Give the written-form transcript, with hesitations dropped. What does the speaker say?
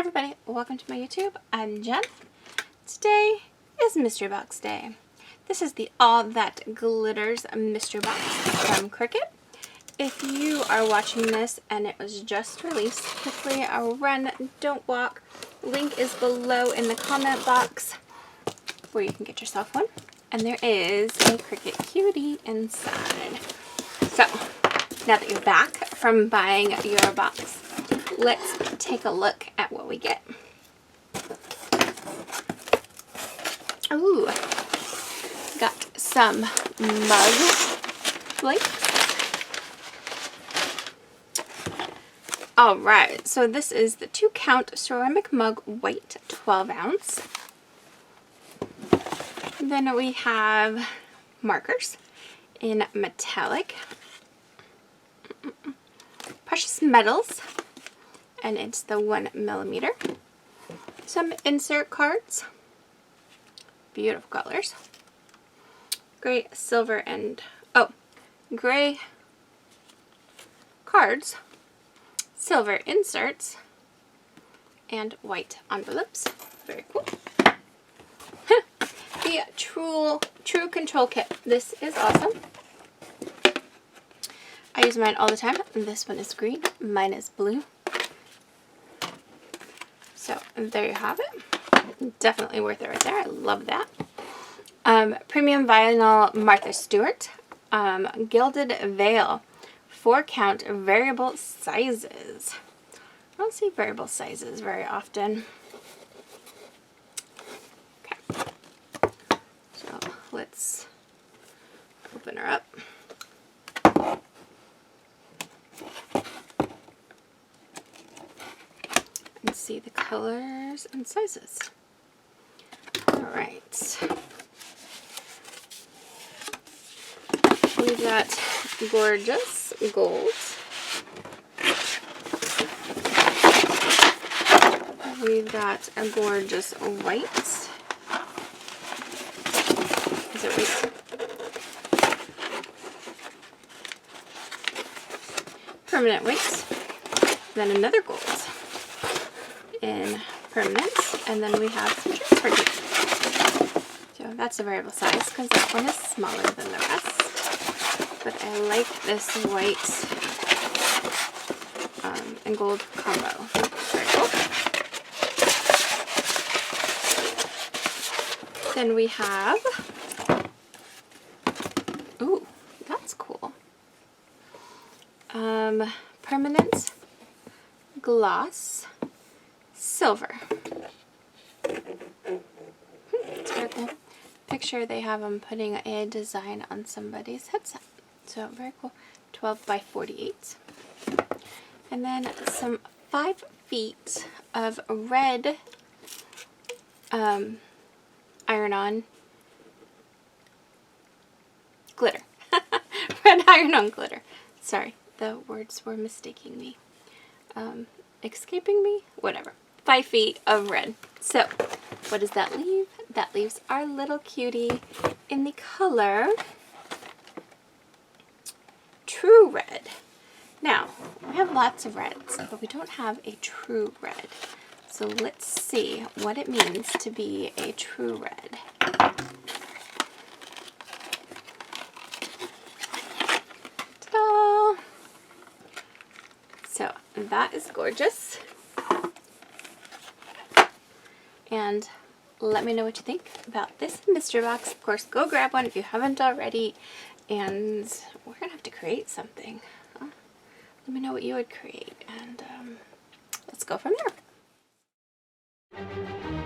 everybody, welcome to my YouTube. I'm Jen. Today is Mystery Box Day. This is the All That Glitters mystery box from Cricut. If you are watching this and it was just released, quickly run, don't walk. Link is below in the comment box where you can get yourself one. And there is a Cricut Cutie inside. So, now that you're back from buying your box, let's take a look at what we get. Ooh, got some mug flakes. Alright, so this is the 2-count ceramic mug weight, 12 ounce. Then we have markers in metallic, precious metals, and it's the 1mm. Some insert cards, beautiful colors, gray, silver, and gray cards, silver inserts, and white envelopes. Very cool. The TrueControl Kit. This is awesome. I use mine all the time. This one is green. Mine is blue. So there you have it. Definitely worth it right there. I love that. Premium vinyl Martha Stewart. Gilded veil. 4-count variable sizes. I don't see variable sizes very often. Okay. So let's open her up. And see the colors and sizes. Alright. We've got gorgeous gold. We've got a gorgeous white. Is it white? Permanent white. Then another gold in permanent, and then we have some transfer tape. So that's a variable size because that one is smaller than the rest. But I like this white and gold combo. Very cool. Then we have, ooh, that's cool. Permanent gloss silver. It's very cool. Picture they have them putting a design on somebody's headset. So very cool. 12 by 48. And then some 5 feet of red iron-on glitter. Red iron-on glitter. Sorry, the words were mistaking me. Escaping me? Whatever. 5 feet of red. So, what does that leave? That leaves our little cutie in the color True Red. Now, we have lots of reds, but we don't have a true red. So let's see what it means to be a true red. Ta-da! So that is gorgeous. And let me know what you think about this mystery box. Of course, go grab one if you haven't already. And we're going to have to create something. Let me know what you would create. And let's go from there.